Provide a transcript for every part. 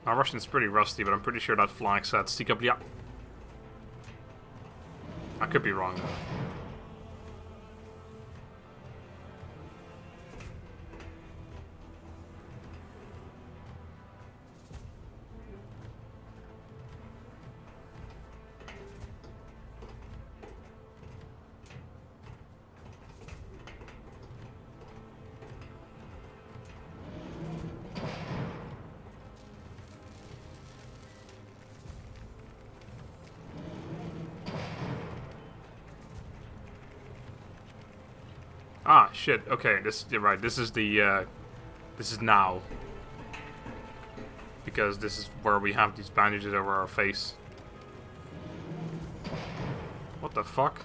My Russian's pretty rusty, but I'm pretty sure that flag said "Stick up, yeah." I could be wrong though. Ah, shit. Okay, you're right. This is the, this is now. Because this is where we have these bandages over our face. What the fuck?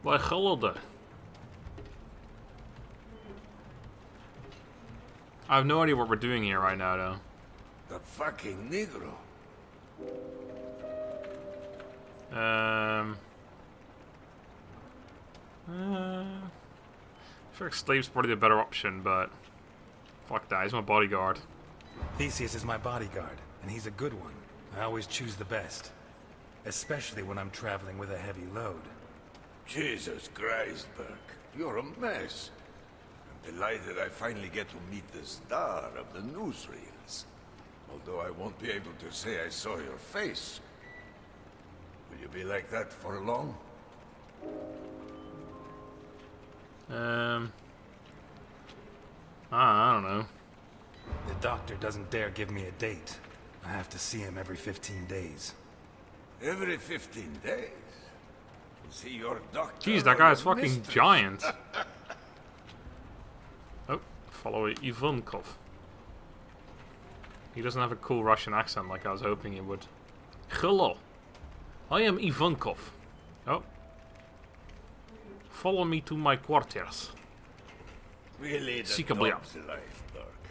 Wij gulden. I have no idea what we're doing here right now, though. The fucking Negro. I feel like slave's probably the better option, but fuck that, he's my bodyguard. Theseus is my bodyguard, and he's a good one. I always choose the best. Especially when I'm traveling with a heavy load. Jesus Christ, Burke. You're a mess. I'm delighted I finally get to meet the star of the newsreels. Although I won't be able to say I saw your face. Will you be like that for long? I don't know. The doctor doesn't dare give me a date. I have to see him every 15 days. Every 15 days? See your doctor. Jeez, that guy's fucking giant. Oh, follow Ivankov. He doesn't have a cool Russian accent like I was hoping he would. Hello, I am Ivankov. Oh. Follow me to my quarters. Really, the dog's life, Burke.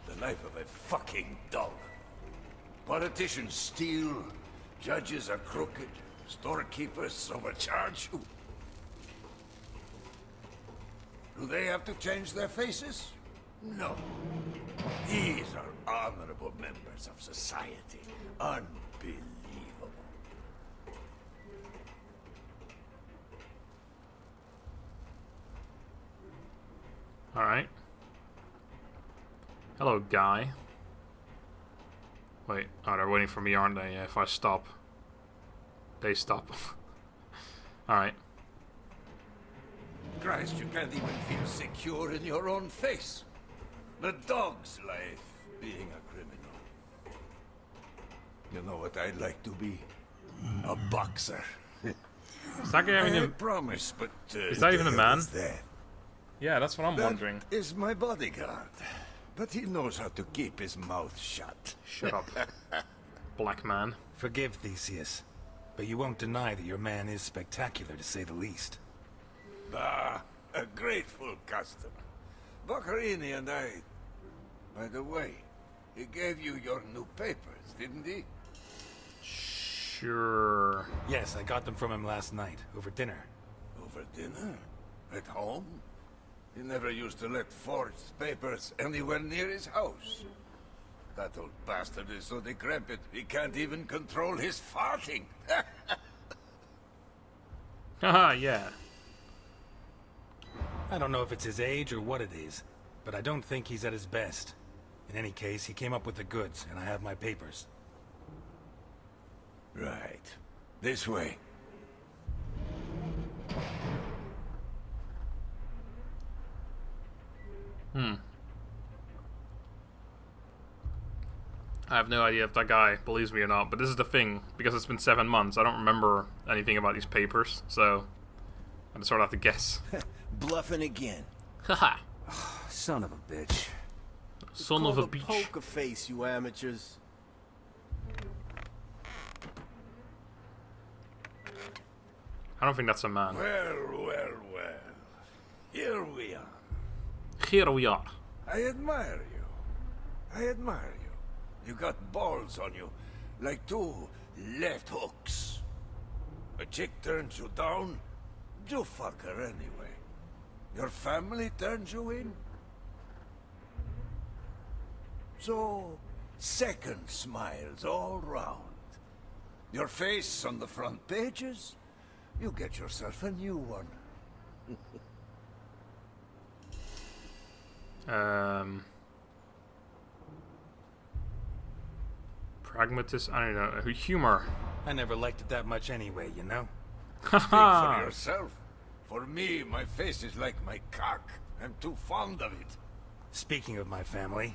The life of a fucking dog. Politicians steal, judges are crooked, storekeepers overcharge you. Do they have to change their faces? No. These are honorable members of society. Unbelievable. Alright. Hello, guy. Wait, oh, they're waiting for me, aren't they? Yeah, if I stop, they stop. Alright. Christ, you can't even feel secure in your own face. The dog's life, being a criminal. You know what I'd like to be? A boxer. Is that guy even I promise, but is that even a man? That Yeah, that's what I'm wondering. is my bodyguard. But he knows how to keep his mouth shut. Shut up, black man. Forgive Theseus, but you won't deny that your man is spectacular, to say the least. Ah, a grateful customer. Boccherini and I... By the way, he gave you your new papers, didn't he? Sure. Yes, I got them from him last night, over dinner. Over dinner? At home? He never used to let forged papers anywhere near his house. That old bastard is so decrepit, he can't even control his farting. Haha, yeah. I don't know if it's his age or what it is, but I don't think he's at his best. In any case, he came up with the goods, and I have my papers. Right. This way. I have no idea if that guy believes me or not, but this is the thing. Because it's been 7 months, I don't remember anything about these papers, so I just sort of have to guess. Bluffing again. Haha. Son of a bitch. Son of a bitch. Poker face, you amateurs. I don't think that's a man. Well. Here we are. Here we are. I admire you. I admire you. You got balls on you, like two left hooks. A chick turns you down, You fucker anyway. Your family turned you in? So, second smiles all round. Your face on the front pages? You get yourself a new one. Pragmatist, I don't know, humor. I never liked it that much anyway, you know? Speak for yourself. For me, my face is like my cock. I'm too fond of it. Speaking of my family,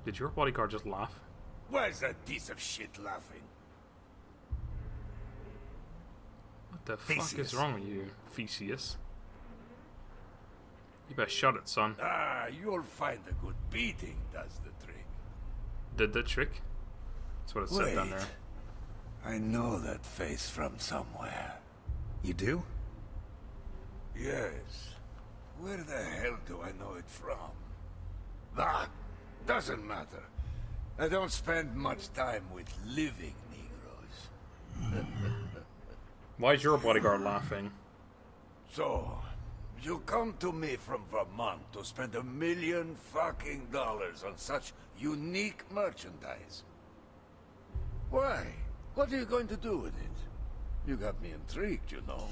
Did your bodyguard just laugh? Why is that piece of shit laughing? What the fuck is Theseus. wrong with you, Theseus? You better shut it, son. Ah, you'll find a good beating does the trick. Did the trick? That's what it said down there. I know that face from somewhere. you do? Yes. Where the hell do I know it from? Ah, doesn't matter. I don't spend much time with living Negroes. Why is your bodyguard laughing? So, you come to me from Vermont to spend $1 million fucking dollars on such unique merchandise. Why? What are you going to do with it? You got me intrigued, you know.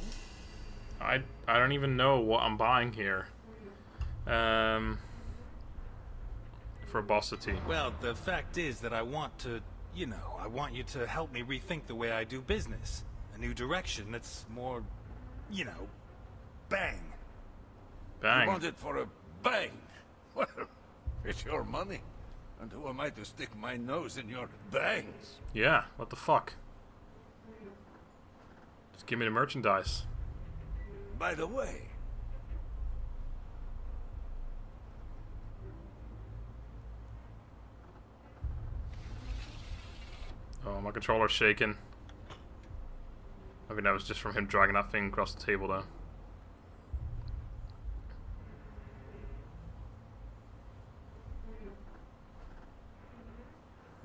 I don't even know what I'm buying here. For Bossity. Well, the fact is that I want to, I want you to help me rethink the way I do business. A new direction that's more, bang. Bang. You want it for a bang? Well, it's your money. And who am I to stick my nose in your bangs? Yeah, what the fuck? Just give me the merchandise. By the way, Oh, my controller's shaking. I think that was just from him dragging that thing across the table, though.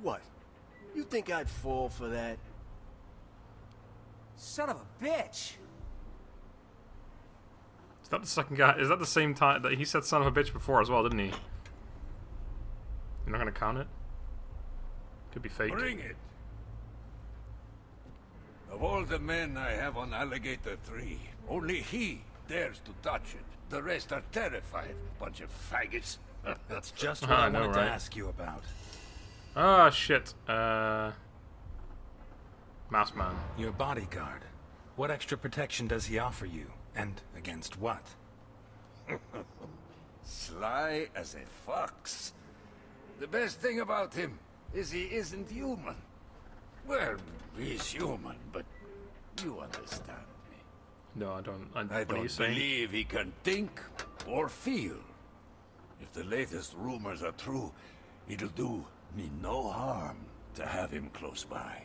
What? You think I'd fall for that? Son of a bitch! Is that the second guy? Is that the same time that he said son of a bitch before as well, didn't he? You're not gonna count it? Could be fake. bring it. Of all the men I have on Alligator 3, only he dares to touch it. The rest are terrified. Bunch of faggots. That's just what I I know, wanted right? to ask you about. Ah, shit. Masked Man. Your bodyguard. What extra protection does he offer you? And against what? Sly as a fox. The best thing about him is he isn't human. Well, he's human, but you understand me. No, I don't. I What are you don't saying? believe he can think or feel. If the latest rumors are true, it'll do me no harm to have him close by.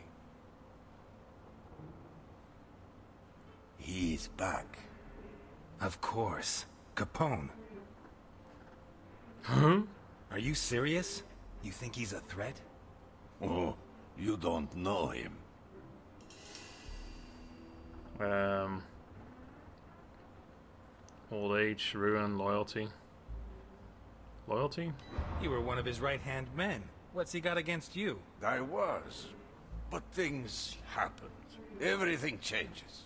He's back. Of course. Capone. Huh? Are you serious? You think he's a threat? Oh, you don't know him. Old age, ruin, loyalty. Loyalty? You were one of his right-hand men. What's he got against you? I was. But things happened. Everything changes.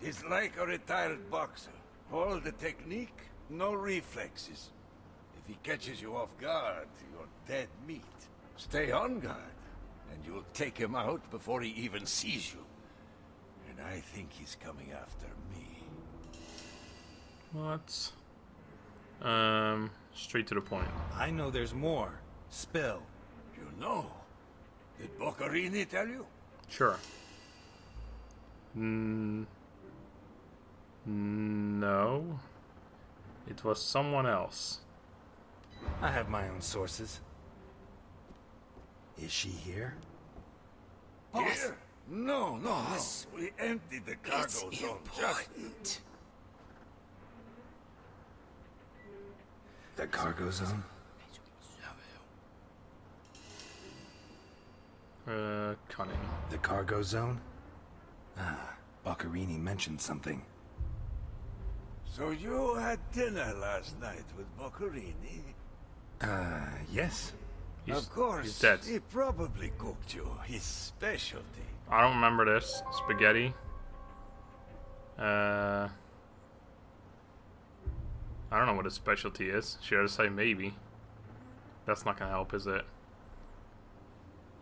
He's like a retired boxer. All the technique, no reflexes. If he catches you off guard, you're dead meat. Stay on guard, and you'll take him out before he even sees you. And I think he's coming after me. What? Straight to the point. I know there's more. Spill. You know? Did Boccarini tell you? Sure. No. It was someone else. I have my own sources. Is she here? Here? No, no, no. We emptied the cargo zone just... The cargo zone? Cunning. The cargo zone? Ah, Boccherini mentioned something. So you had dinner last night with Boccherini? Yes. Of course, he's dead. he probably cooked you his specialty. I don't remember this. Spaghetti. I don't know what his specialty is. Should I say maybe? That's not gonna help, is it?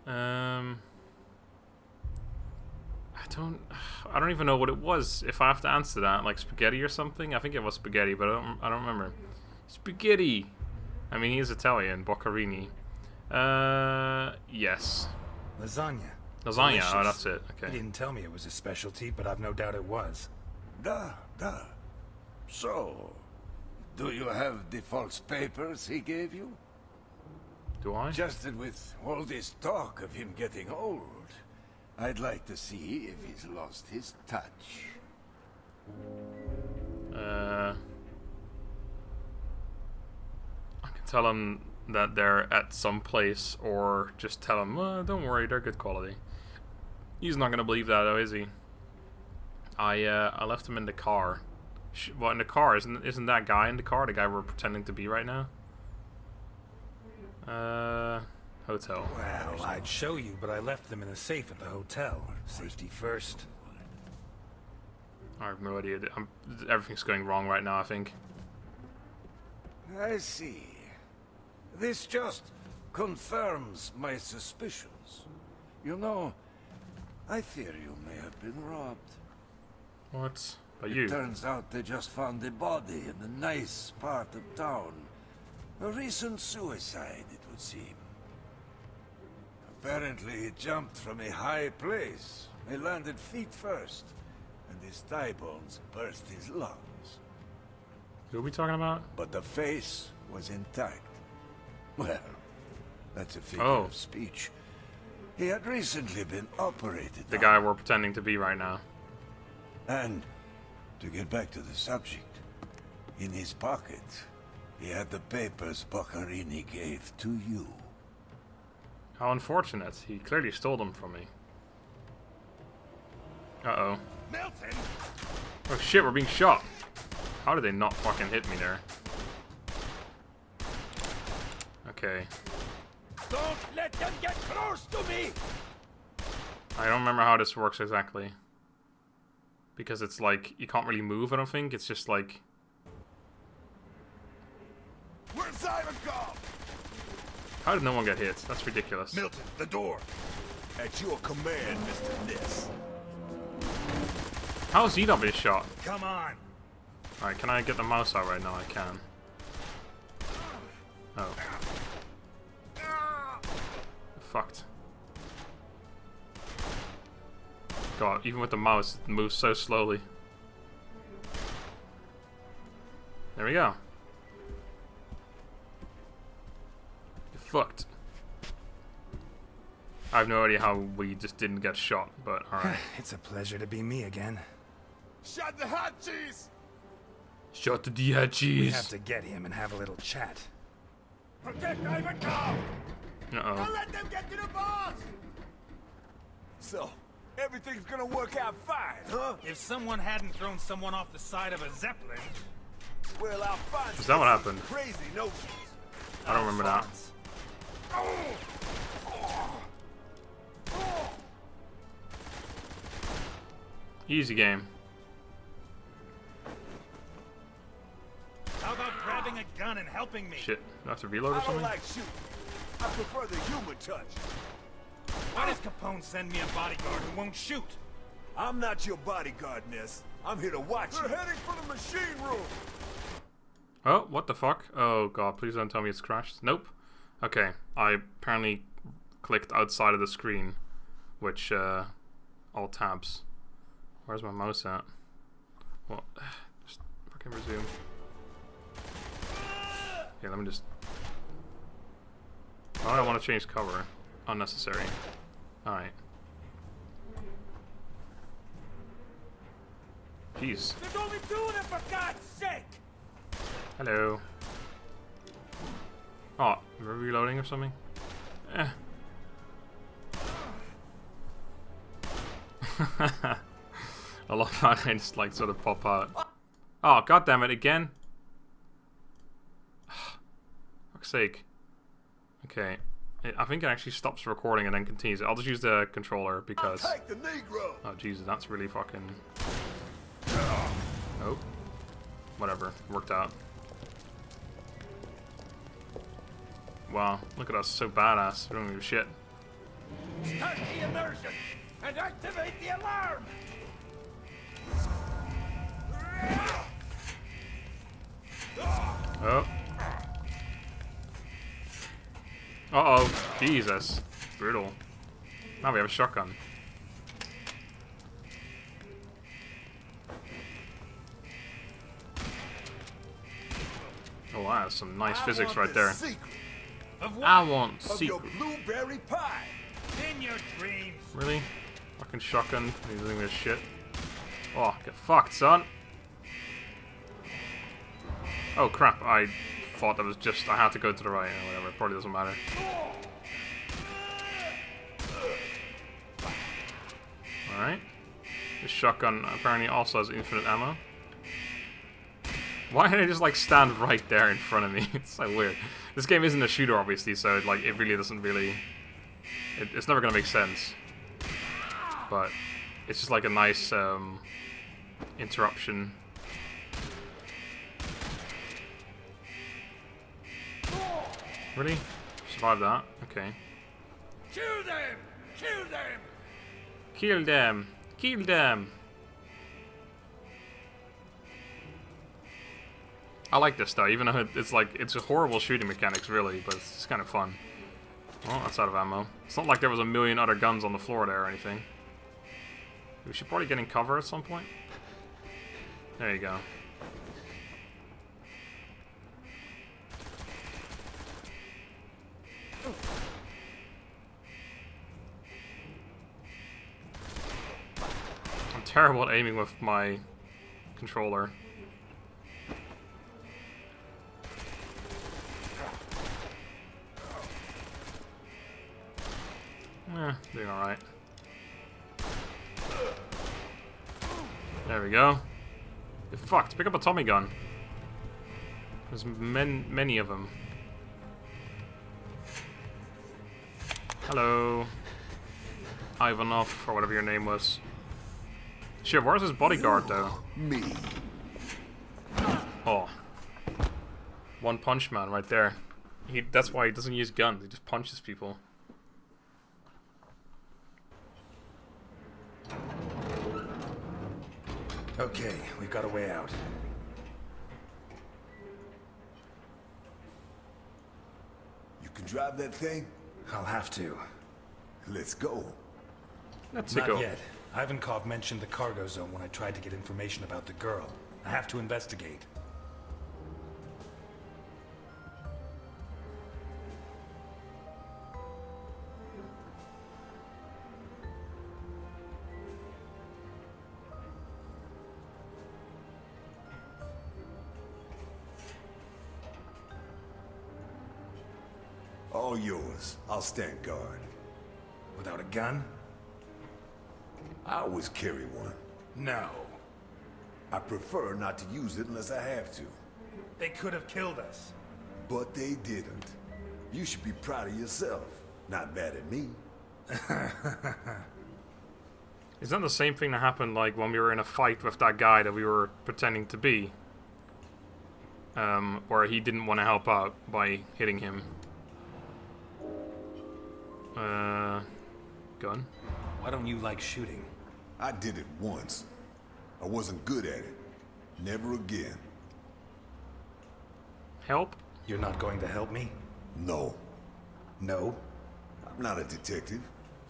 I don't even know what it was. If I have to answer that, like spaghetti or something. I think it was spaghetti, but I don't remember. Spaghetti. I mean, he is Italian. Boccherini. Yes. Lasagna. Lasagna. Delicious. Oh, that's it. He Okay. didn't tell me it was a specialty, but I've no doubt it was. Da. So, do you have the false papers he gave you? Do I? Just that with all this talk of him getting old, I'd like to see if he's lost his touch. I can tell him that they're at some place, or just tell him, don't worry, they're good quality. He's not gonna believe that, though, is he? I left him in the car. What, in the car? Isn't that guy in the car the guy we're pretending to be right now? Hotel. Well, I'd show you, but I left them in a safe at the hotel. Safety first. I have no idea. Everything's going wrong right now, I think. I see. This just confirms my suspicions. You know, I fear you may have been robbed. What? By It you? turns out they just found a body in a nice part of town. A recent suicide, it would seem. Apparently he jumped from a high place. He landed feet first, and his thigh bones burst his lungs. Who are we talking about? But the face was intact. Well, that's a figure Oh. of speech. He had recently been operated The on. guy we're pretending to be right now. And, to get back to the subject, in his pocket, he had the papers Boccherini gave to you. How unfortunate. He clearly stole them from me. Uh-oh. Milton! Oh shit, we're being shot. How did they not fucking hit me there? Okay. Don't let them get close to me! I don't remember how this works exactly. Because it's like, you can't really move, I don't think. It's just like... Where's Simon gone? How did no one get hit? That's ridiculous. Milton, the door. At your command, Mr. Ness. How has he not been shot? Come on! Alright, can I get the mouse out right now? I can. Oh. Fucked. God, even with the mouse, it moves so slowly. There we go. You're fucked. I have no idea how we just didn't get shot, but alright. It's a pleasure to be me again. Shut the hot cheese! Shot the We have cheese. to get him and have a little chat. Protect Ivankov! Uh-oh. Let them get to the boss! So, everything's gonna work out fine, huh? If someone hadn't thrown someone off the side of a Zeppelin... Well, I'll find Is that what happened? crazy notions. I don't remember that. Easy game. How about grabbing a gun and helping me? Shit. Do I have to reload or something? shooting. I prefer the human touch. Why does Capone send me a bodyguard who won't shoot? I'm not your bodyguard, Ness. I'm here to watch you. We're heading for the machine room. Oh, what the fuck? Oh god, please don't tell me it's crashed. Nope. Okay, I apparently clicked outside of the screen, which, all tabs. Where's my mouse at? What? Just fucking resume. Okay, let me just... Oh, I want to change cover. Unnecessary. Alright. Jeez. There's only two of them, for God's sake! Hello. Oh, we're reloading or something? Eh. I love how they just like sort of pop out. Oh, god damn it, again. Fuck's sake. Okay. I think it actually stops recording and then continues. I'll just use the controller because... Take the Negro. Oh, Jesus, that's really fucking... Oh. Whatever. Worked out. Wow. Look at us. So badass. We don't give a shit. Start the immersion and activate the alarm! Oh. Uh-oh. Jesus. Brutal. Now we have a shotgun. Oh, wow. Some nice physics right there. I want secret. Blueberry pie. In your dreams. Really? Fucking shotgun. He's doing this shit. Oh, get fucked, son. Oh, crap. I thought that was just... I had to go to the right or whatever. It probably doesn't matter. Alright. This shotgun apparently also has infinite ammo. Why did they just, like, stand right there in front of me? It's so weird. This game isn't a shooter, obviously, so, like, it really doesn't really... It's never gonna make sense. But it's just, like, a nice, interruption. Really? Survive that? Okay. Kill them! Kill them! Kill them! Kill them! I like this though, even though it's like, it's a horrible shooting mechanics really, but it's just kind of fun. Well, that's out of ammo. It's not like there was a million other guns on the floor there or anything. We should probably get in cover at some point. There you go. I'm terrible at aiming with my controller. Doing alright. There we go. Get fucked. Pick up a Tommy gun. There's many of them. Hello. Ivanov, or whatever your name was. Shit, where's his bodyguard, though? Me. Oh. One punch man right there. That's why he doesn't use guns, he just punches people. Okay, we've got a way out. You can drive that thing? I'll have to. Let's go. Let's Not go. yet. Ivankov mentioned the cargo zone when I tried to get information about the girl. I have to investigate. All yours. I'll stand guard. Without a gun? I always carry one. No. I prefer not to use it unless I have to. They could have killed us. But they didn't. You should be proud of yourself. Not mad at me. Is that the same thing that happened like when we were in a fight with that guy that we were pretending to be? Where he didn't want to help out by hitting him. Gun? Why don't you like shooting? I did it once. I wasn't good at it. Never again. Help? You're not going to help me? No. No? I'm not a detective.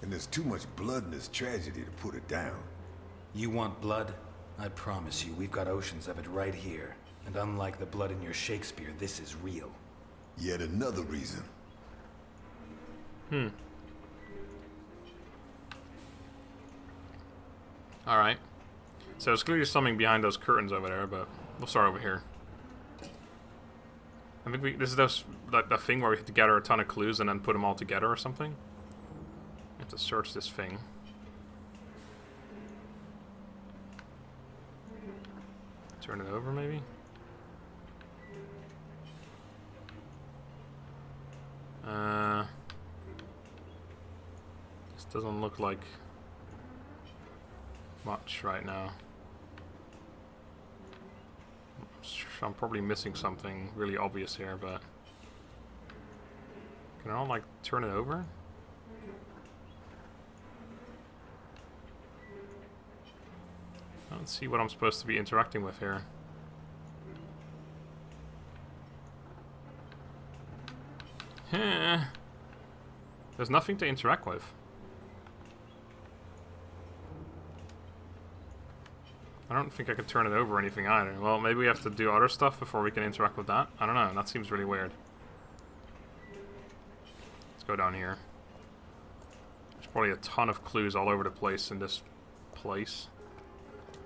And there's too much blood in this tragedy to put it down. You want blood? I promise you, we've got oceans of it right here. And unlike the blood in your Shakespeare, this is real. Yet another reason. Alright. So there's clearly something behind those curtains over there, but we'll start over here. I think this is that thing where we have to gather a ton of clues and then put them all together or something. We have to search this thing. Turn it over, maybe? This doesn't look like much right now. I'm probably missing something really obvious here, but can I, like, turn it over? I don't see what I'm supposed to be interacting with here. There's nothing to interact with. I don't think I could turn it over or anything either. Well, maybe we have to do other stuff before we can interact with that. I don't know. That seems really weird. Let's go down here. There's probably a ton of clues all over the place in this place.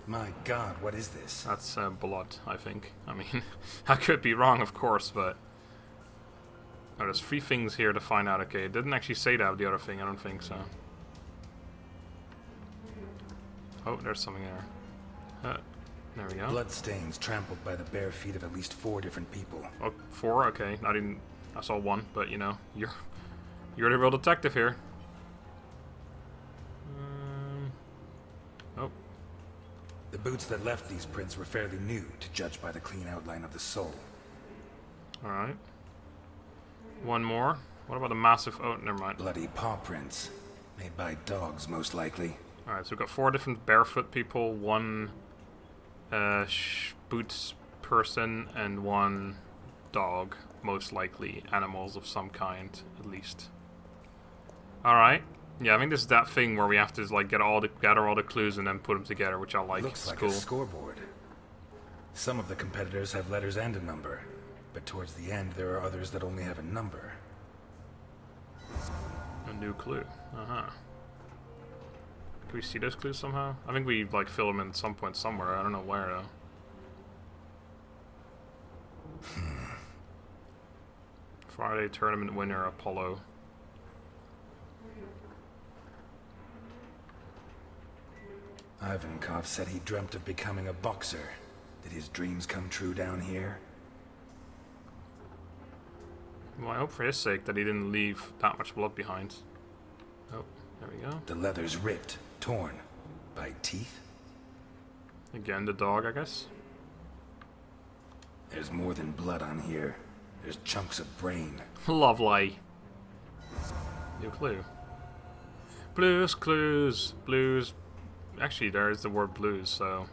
My God, what is this? That's blood, I think. I mean, I could be wrong, of course, but... Oh, there's 3 things here to find out. Okay, it didn't actually say that with the other thing. I don't think so. Oh, there's something there. There we go. Blood stains trampled by the bare feet of at least 4 different people. Oh, 4? Okay. I saw 1, but you know, you're the real detective here. Oh. The boots that left these prints were fairly new, to judge by the clean outline of the sole. Alright. 1 more. What about the massive... Oh, never mind. Bloody paw prints. Made by dogs, most likely. Alright, so we've got 4 different barefoot people, 1 boots person, and 1 dog. Most likely animals of some kind, at least. Alright. Yeah, I think this is that thing where we have to like gather all the clues and then put them together, which I like. Looks it's like cool. a scoreboard. Some of the competitors have letters and a number, but towards the end there are others that only have a number. A new clue. Uh-huh. Can we see those clues somehow? I think we like fill them in at some point somewhere. I don't know where though. Friday tournament winner Apollo. Ivankov said he dreamt of becoming a boxer. Did his dreams come true down here? Well, I hope for his sake that he didn't leave that much blood behind. Oh, there we go. The leather's ripped, torn. By teeth? Again, the dog, I guess. There's more than blood on here. There's chunks of brain. Lovely. New clue. Blues clues. Blues. Actually, there is the word blues, so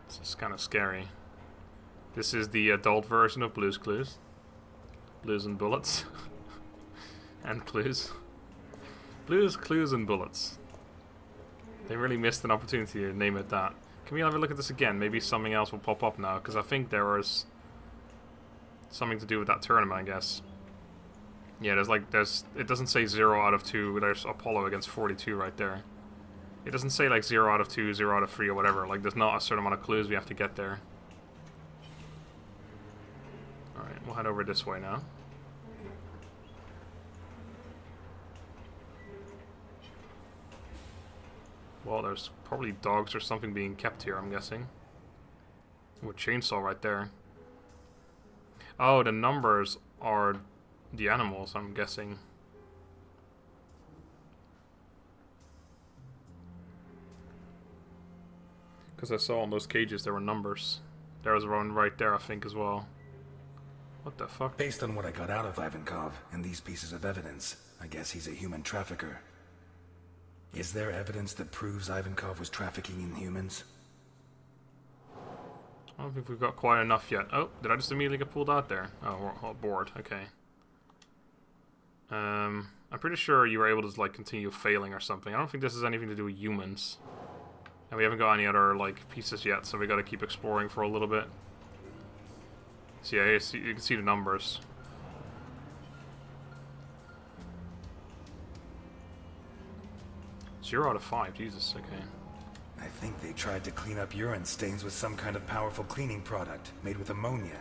it's just kind of scary. This is the adult version of Blues Clues. Blues and bullets. And clues. Blues, clues, and bullets. They really missed an opportunity to name it that. Can we have a look at this again? Maybe something else will pop up now, because I think there was something to do with that tournament, I guess. Yeah, it doesn't say 0 out of 2. There's Apollo against 42 right there. It doesn't say like 0 out of 2, 0 out of 3 or whatever. Like there's not a certain amount of clues we have to get there. Alright, we'll head over this way now. Well, there's probably dogs or something being kept here, I'm guessing. With chainsaw right there. Oh, the numbers are the animals, I'm guessing. Because I saw on those cages there were numbers. There was one right there, I think, as well. What the fuck? Based on what I got out of Ivankov and these pieces of evidence, I guess he's a human trafficker. Is there evidence that proves Ivankov was trafficking in humans? I don't think we've got quite enough yet. Oh, did I just immediately get pulled out there? Oh, we're bored. Okay. I'm pretty sure you were able to like continue failing or something. I don't think this has anything to do with humans. And we haven't got any other like pieces yet, so we got to keep exploring for a little bit. So yeah, you can see the numbers. Zero out of 5, Jesus, okay. I think they tried to clean up urine stains with some kind of powerful cleaning product made with ammonia.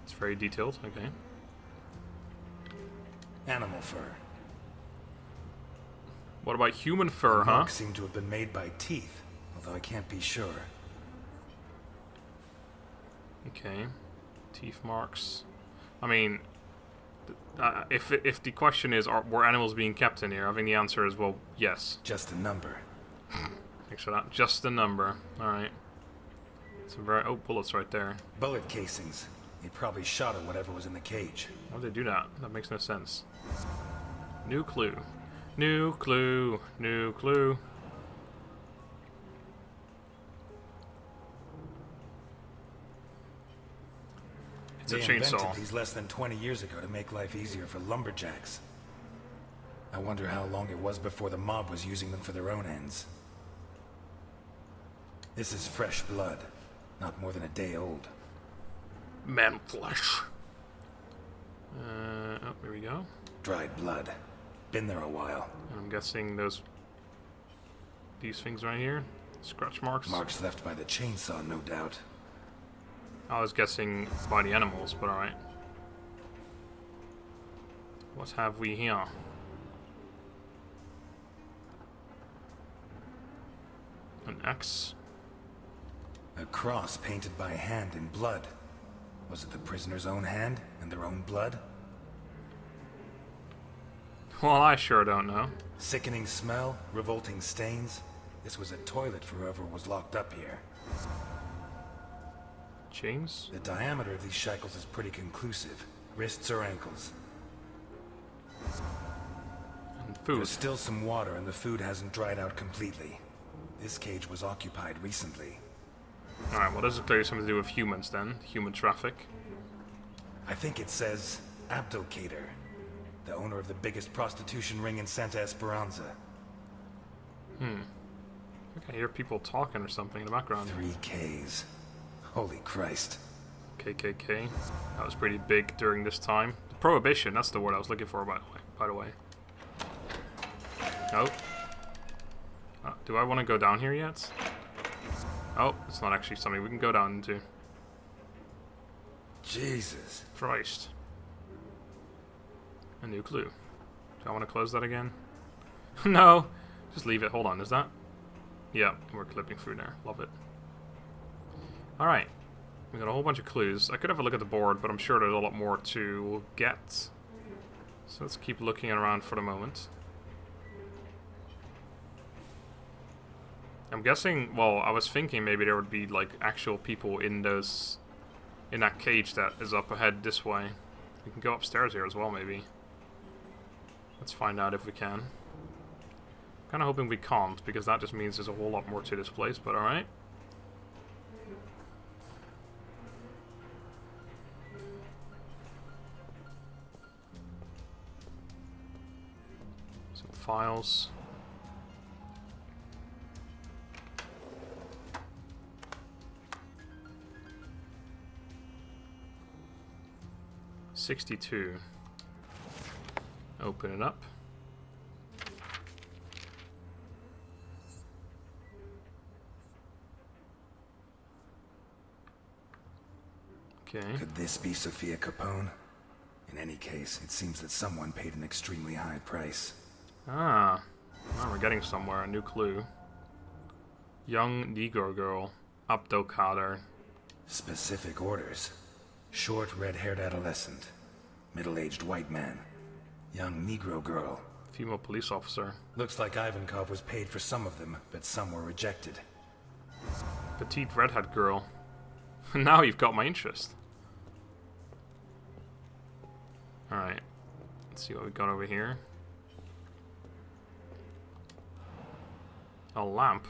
It's very detailed, okay. Animal fur. What about human fur, The huh? marks seem to have been made by teeth, although I can't be sure. Okay. Teeth marks. I mean, if the question is, were animals being kept in here? I think the answer is, well, yes. Just a number. Thanks for that. Just a number. Alright. Some very... Oh, bullets right there. Bullet casings. He probably shot at whatever was in the cage. Why would they do that? That makes no sense. New clue. New clue. New clue. It's a They chainsaw. invented these less than 20 years ago to make life easier for lumberjacks. I wonder how long it was before the mob was using them for their own ends. This is fresh blood. Not more than a day old. Man flesh. Oh, here we go. Dried blood. Been there a while. And I'm guessing these things right here. Scratch marks. Marks left by the chainsaw, no doubt. I was guessing by the animals, but alright. What have we here? An axe. A cross painted by hand in blood. Was it the prisoner's own hand and their own blood? Well, I sure don't know. Sickening smell, revolting stains. This was a toilet for whoever was locked up here. Chains? The diameter of these shackles is pretty conclusive. Wrists or ankles. And food. There's still some water and the food hasn't dried out completely. This cage was occupied recently. Alright, well, this is clearly something to do with humans then. Human traffic. I think it says Abdulkader, the owner of the biggest prostitution ring in Santa Esperanza. I think I hear people talking or something in the background. 3 Ks. Holy Christ. KKK. That was pretty big during this time. Prohibition, that's the word I was looking for, by the way. Oh. Do I want to go down here yet? Oh, it's not actually something we can go down into. Jesus. Christ. A new clue. Do I want to close that again? No! Just leave it. Hold on, is that? Yeah, we're clipping through there. Love it. Alright. We got a whole bunch of clues. I could have a look at the board, but I'm sure there's a lot more to get. So let's keep looking around for the moment. I'm guessing, well, I was thinking maybe there would be like actual people in that cage that is up ahead this way. We can go upstairs here as well, maybe. Let's find out if we can. Kind of hoping we can't, because that just means there's a whole lot more to this place, but alright. Some files. $62. Open it up. Okay. Could this be Sophia Capone? In any case, it seems that someone paid an extremely high price. Ah. Well, we're getting somewhere. A new clue. Young Negro girl. Abdulkader. Specific orders. Short, red-haired adolescent. Middle-aged white man. Young Negro girl. Female police officer. Looks like Ivankov was paid for some of them, but some were rejected. Petite redhead girl. Now you've got my interest. Alright. Let's see what we got over here. A lamp.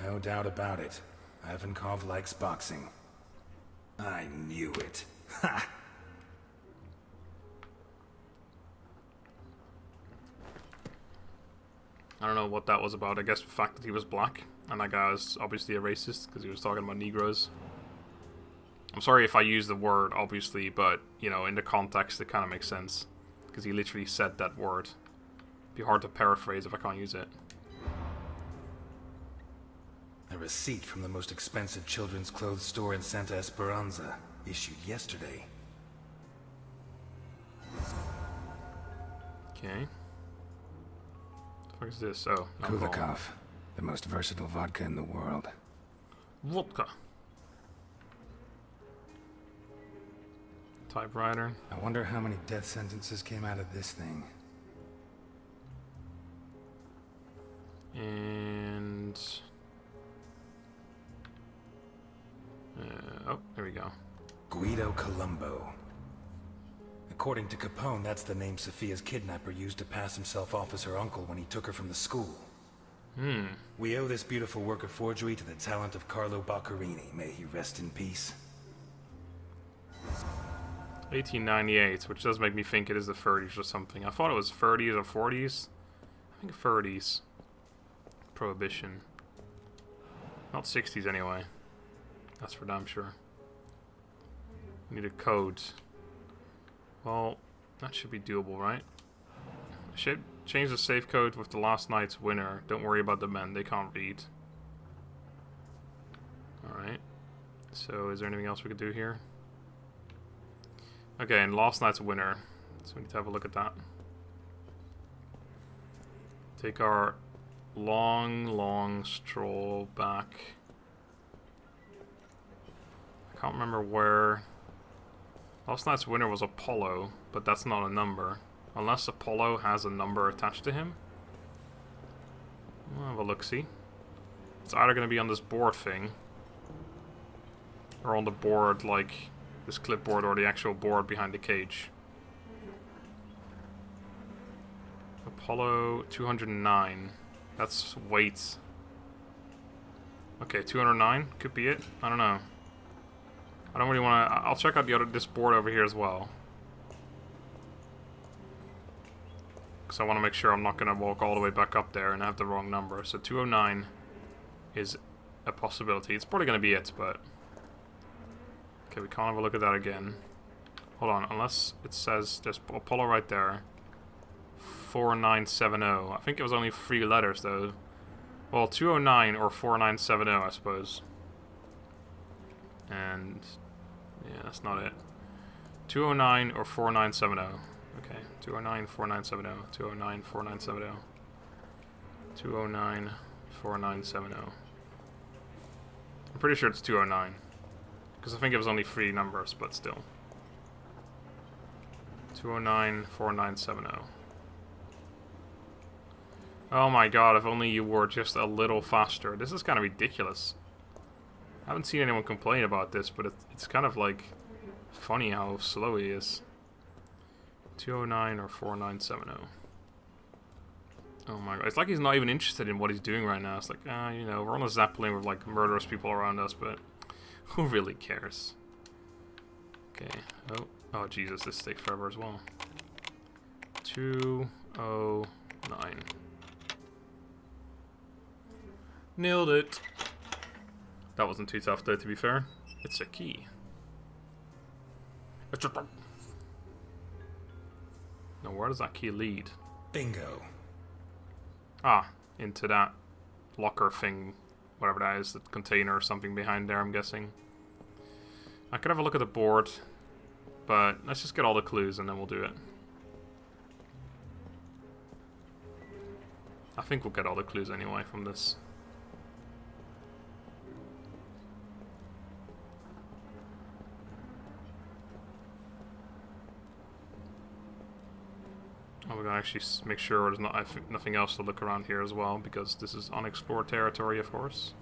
No doubt about it. Ivankov likes boxing. I knew it. Ha! I don't know what that was about. I guess the fact that he was black. And that guy was obviously a racist because he was talking about Negroes. I'm sorry if I use the word, obviously, but, you know, in the context it kind of makes sense. Because he literally said that word. It'd be hard to paraphrase if I can't use it. A receipt from the most expensive children's clothes store in Santa Esperanza, issued yesterday. Okay. What the fuck is this? Oh, alcohol. Kulikov, the most versatile vodka in the world. Vodka. Typewriter. I wonder how many death sentences came out of this thing. And... oh, there we go. Guido Colombo. According to Capone, that's the name Sophia's kidnapper used to pass himself off as her uncle when he took her from the school. We owe this beautiful work of forgery to the talent of Carlo Boccherini. May he rest in peace. 1898, which does make me think it is the 30s or something. I thought it was 30s or 40s. I think 30s. Prohibition. Not 60s anyway. That's for damn sure. Need a code. Well, that should be doable, right? Should change the safe code with the last night's winner. Don't worry about the men, they can't read. Alright. So, is there anything else we could do here? Okay, and last night's winner. So we need to have a look at that. Take our long stroll back. I can't remember where... Last night's winner was Apollo, but that's not a number. Unless Apollo has a number attached to him. We'll have a look-see. It's either going to be on this board thing, or on the board, like this clipboard, or the actual board behind the cage. Apollo 209. That's weight. Okay, 209 could be it. I don't know. I don't really want to... I'll check out this board over here as well. Because I want to make sure I'm not going to walk all the way back up there and have the wrong number. So 209 is a possibility. It's probably going to be it, but... Okay, we can't have a look at that again. Hold on, unless it says there's Apollo right there. 4970. I think it was only 3 letters, though. Well, 209 or 4970, I suppose. And... yeah, that's not it. 209 or 4970. Okay, 209, 4970. 209, 4970. 209, 4970. I'm pretty sure it's 209. Because I think it was only 3 numbers, but still. 209, 4970. Oh my god, if only you were just a little faster. This is kind of ridiculous. I haven't seen anyone complain about this, but it's kind of like funny how slow he is. 209 or 4970. Oh my god, it's like he's not even interested in what he's doing right now. It's like, you know, we're on a Zeppelin with like murderous people around us, but who really cares? Okay, oh Jesus, this takes forever as well. 209. Nailed it. That wasn't too tough though, to be fair. It's a key. Now where does that key lead? Bingo. Ah, into that locker thing, whatever that is, the container or something behind there, I'm guessing. I could have a look at the board, but let's just get all the clues and then we'll do it. I think we'll get all the clues anyway from this. Oh, we're gonna actually make sure there's nothing else to look around here as well, because this is unexplored territory, of course.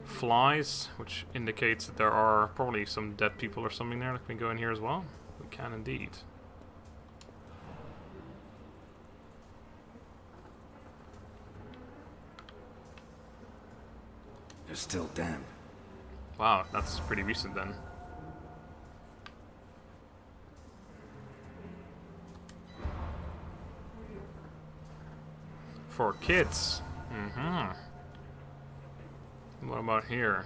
Flies, which indicates that there are probably some dead people or something there that can go in here as well. We can indeed. They're still damp. Wow, that's pretty recent then. For kids. Mm-hmm. What about here?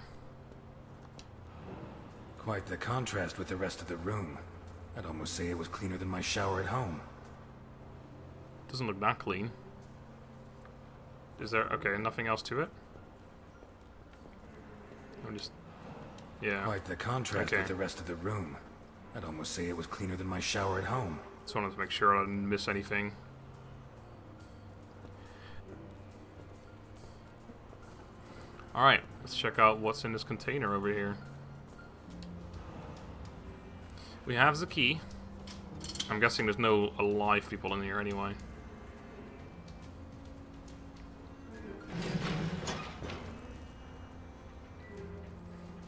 Quite the contrast with the rest of the room. I'd almost say it was cleaner than my shower at home. Doesn't look that clean. Is there... okay, nothing else to it? I'm just... yeah. Quite the contrast with the rest of the room. I'd almost say it was cleaner than my shower at home. Just wanted to make sure I didn't miss anything. Alright, let's check out what's in this container over here. We have the key. I'm guessing there's no alive people in here anyway.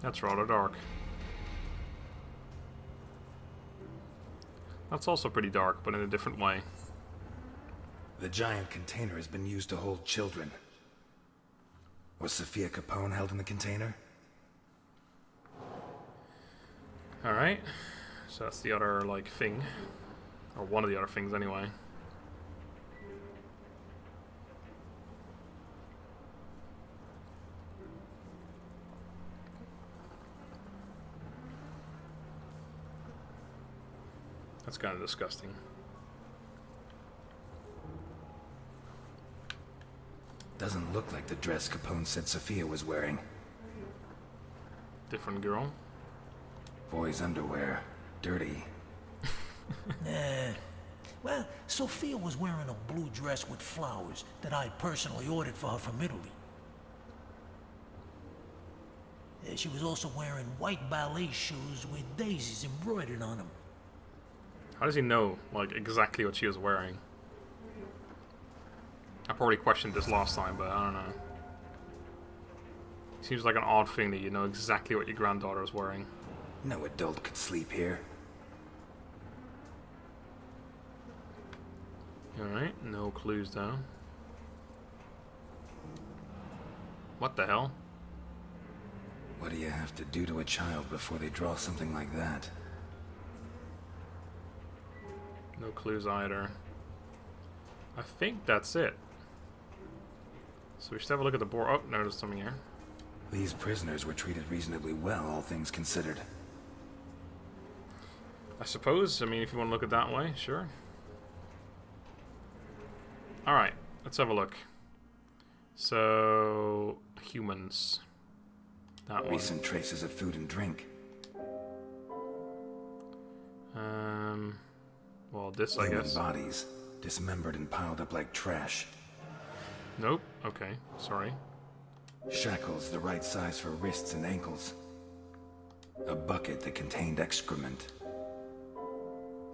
That's rather dark. That's also pretty dark, but in a different way. The giant container has been used to hold children. Was Sophia Capone held in the container? Alright. So that's the other, like, thing. Or one of the other things, anyway. That's kind of disgusting. Doesn't look like the dress Capone said Sophia was wearing. Different girl. Boy's underwear. Dirty. Nah. Well, Sophia was wearing a blue dress with flowers that I personally ordered for her from Italy. She was also wearing white ballet shoes with daisies embroidered on them. How does he know, like, exactly what she was wearing? I probably questioned this last time, but I don't know. Seems like an odd thing that you know exactly what your granddaughter is wearing. No adult could sleep here. Alright, no clues though. What the hell? What do you have to do to a child before they draw something like that? No clues either. I think that's it. So we should have a look at the board. Oh, no, there's something here. These prisoners were treated reasonably well, all things considered. I suppose. I mean, if you want to look at it that way, sure. Alright, let's have a look. So, humans. That one. Recent traces of food and drink. Well, this, I Human guess. bodies, dismembered and piled up like trash. Nope. Okay, sorry. Shackles the right size for wrists and ankles. A bucket that contained excrement.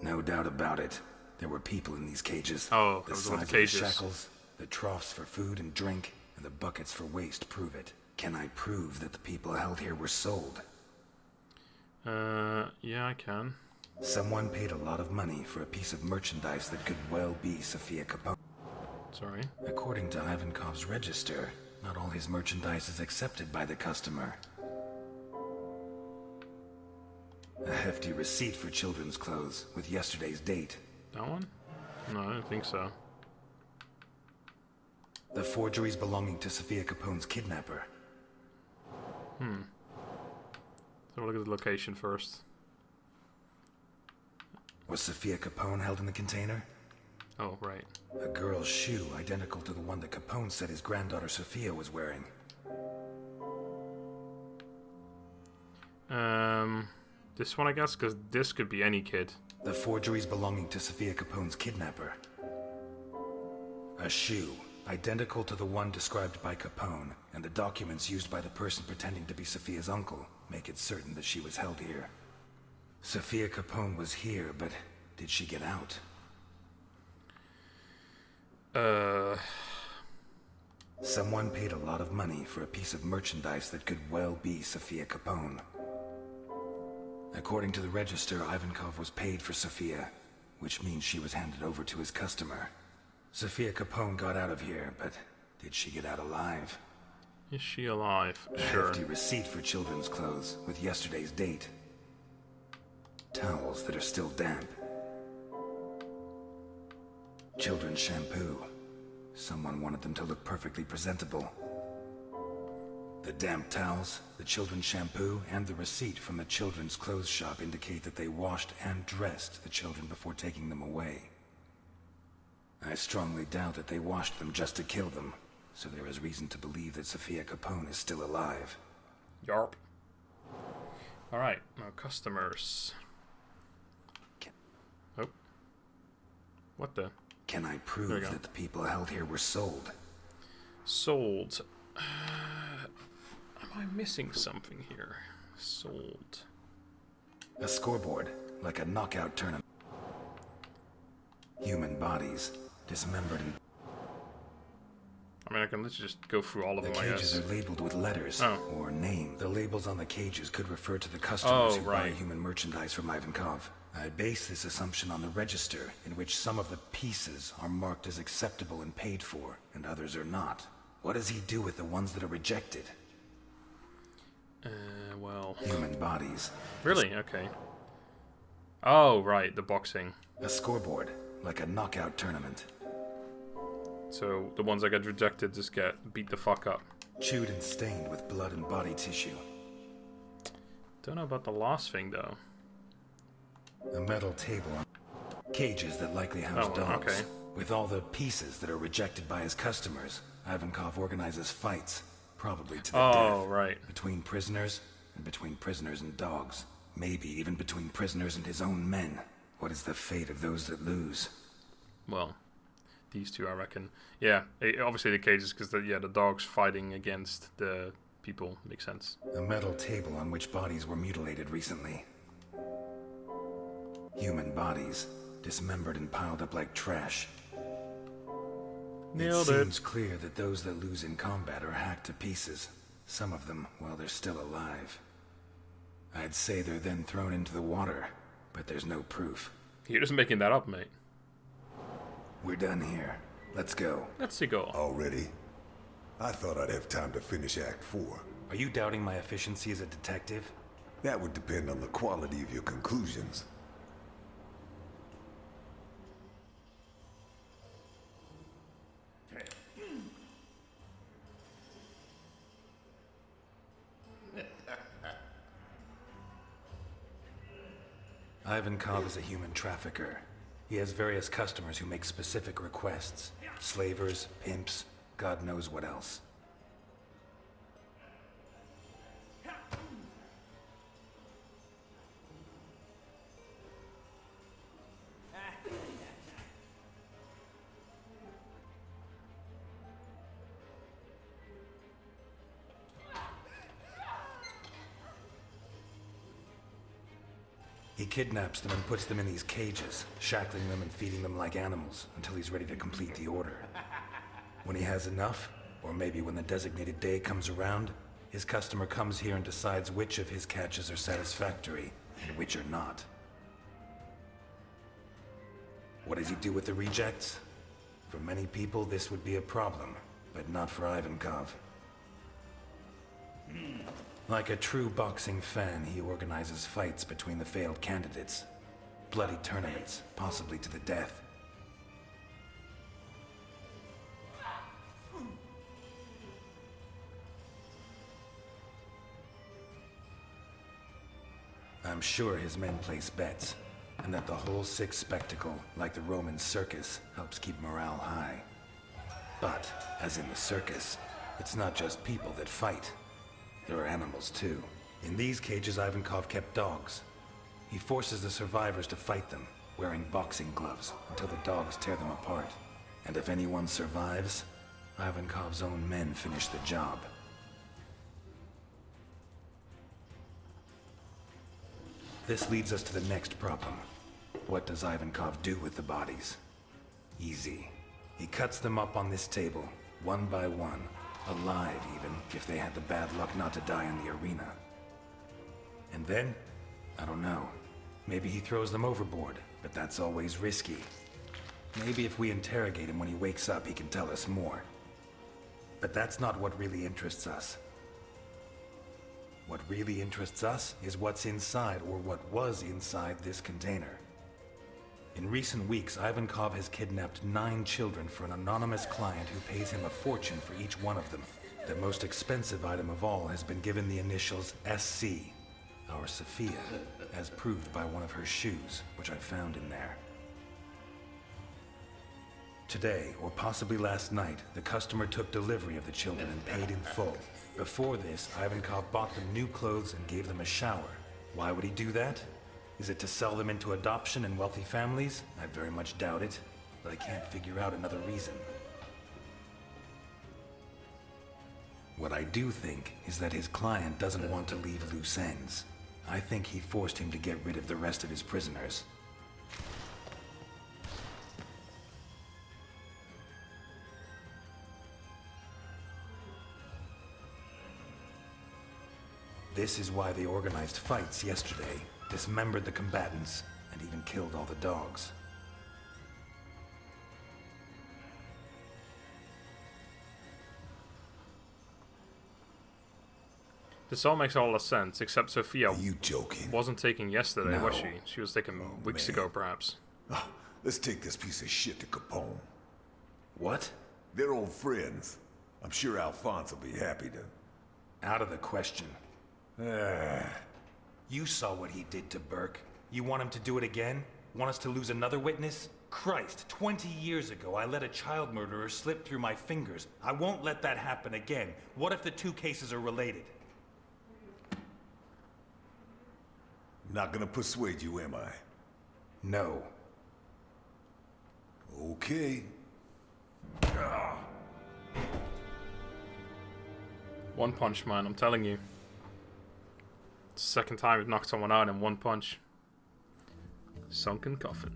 No doubt about it. There were people in these cages. Oh, the those were the size of cages. the shackles, the troughs for food and drink, and the buckets for waste prove it. Can I prove that the people held here were sold? Yeah, I can. Someone paid a lot of money for a piece of merchandise that could well be Sophia Capone. Sorry. According to Ivankov's register, not all his merchandise is accepted by the customer. A hefty receipt for children's clothes with yesterday's date. That one? No, I don't think so. The forgeries belonging to Sophia Capone's kidnapper. So we'll look at the location first. Was Sophia Capone held in the container? Oh, right. A girl's shoe identical to the one that Capone said his granddaughter Sophia was wearing. This one, I guess, because this could be any kid. The forgeries belonging to Sophia Capone's kidnapper. A shoe identical to the one described by Capone, and the documents used by the person pretending to be Sophia's uncle make it certain that she was held here. Sophia Capone was here, but did she get out? Someone paid a lot of money for a piece of merchandise that could well be Sophia Capone. According to the register, Ivankov was paid for Sophia, which means she was handed over to his customer. Sophia Capone got out of here, but did she get out alive? Is she alive? A Sure. hefty receipt for children's clothes with yesterday's date. Towels that are still damp. Children's shampoo. Someone wanted them to look perfectly presentable. The damp towels, the children's shampoo, and the receipt from the children's clothes shop indicate that they washed and dressed the children before taking them away. I strongly doubt that they washed them just to kill them, so there is reason to believe that Sophia Capone is still alive. Yarp. Alright, now customers. Oh. What the? Can I There you prove go. that the people held here were sold? Sold. Am I missing something here? Sold. A scoreboard like a knockout tournament. Human bodies, dismembered and... I mean, I can literally just go through all of The them, I cages guess. are labeled with letters or names. The labels on the cages could refer to the customers who buy human merchandise from Ivankov. I base this assumption on the register, in which some of the pieces are marked as acceptable and paid for, and others are not. What does he do with the ones that are rejected? Well... Human bodies. Really? Okay. Oh, right, the boxing. A scoreboard, like a knockout tournament. So the ones that get rejected just get beat the fuck up. Chewed and stained with blood and body tissue. Don't know about the last thing, though. A metal table. Cages that likely house dogs. Okay. With all the pieces that are rejected by his customers, Ivankov organizes fights, probably to the death. Oh, right. Between prisoners, and between prisoners and dogs. Maybe even between prisoners and his own men. What is the fate of those that lose? Well, these two, I reckon. Yeah, obviously the cages, because the dogs fighting against the people makes sense. A metal table on which bodies were mutilated recently. Human bodies, dismembered and piled up like trash. Nailed It it. seems clear that those that lose in combat are hacked to pieces. Some of them while they're still alive. I'd say they're then thrown into the water, but there's no proof. You're just making that up, mate. We're done here. Let's go. Let's see go. Already? I thought I'd have time to finish Act 4. Are you doubting my efficiency as a detective? That would depend on the quality of your conclusions. Ivankov is a human trafficker. He has various customers who make specific requests. Slavers, pimps, God knows what else. He kidnaps them and puts them in these cages, shackling them and feeding them like animals until he's ready to complete the order. When he has enough, or maybe when the designated day comes around, his customer comes here and decides which of his catches are satisfactory and which are not. What does he do with the rejects? For many people, this would be a problem, but not for Ivankov. Like a true boxing fan, he organizes fights between the failed candidates. Bloody tournaments, possibly to the death. I'm sure his men place bets, and that the whole sick spectacle, like the Roman circus, helps keep morale high. But, as in the circus, it's not just people that fight. There are animals too. In these cages, Ivankov kept dogs. He forces the survivors to fight them, wearing boxing gloves, until the dogs tear them apart. And if anyone survives, Ivankov's own men finish the job. This leads us to the next problem. What does Ivankov do with the bodies? Easy. He cuts them up on this table, one by one. Alive, even, if they had the bad luck not to die in the arena. And then? I don't know. Maybe he throws them overboard, but that's always risky. Maybe if we interrogate him when he wakes up, he can tell us more. But that's not what really interests us. What really interests us is what's inside, or what was inside this container. In recent weeks, Ivankov has kidnapped 9 children for an anonymous client who pays him a fortune for each one of them. The most expensive item of all has been given the initials SC, our Sophia, as proved by one of her shoes, which I found in there. Today, or possibly last night, the customer took delivery of the children and paid in full. Before this, Ivankov bought them new clothes and gave them a shower. Why would he do that? Is it to sell them into adoption in wealthy families? I very much doubt it, but I can't figure out another reason. What I do think is that his client doesn't want to leave loose ends. I think he forced him to get rid of the rest of his prisoners. This is why they organized fights yesterday, dismembered the combatants, and even killed all the dogs. This all makes all the sense, except Sophia Are you joking? wasn't taking yesterday, was No. she? She was taking weeks man. ago, perhaps. Ah, let's take this piece of shit to Capone. What? They're old friends. I'm sure Alphonse will be happy to. Out of the question. You saw what he did to Burke. You want him to do it again? Want us to lose another witness? Christ, 20 years ago I let a child murderer slip through my fingers. I won't let that happen again. What if the two cases are related? Not gonna persuade you, am I? No. Okay. One punch, man, I'm telling you. It's the second time we've knocked someone out in one punch. Sunken Coffin.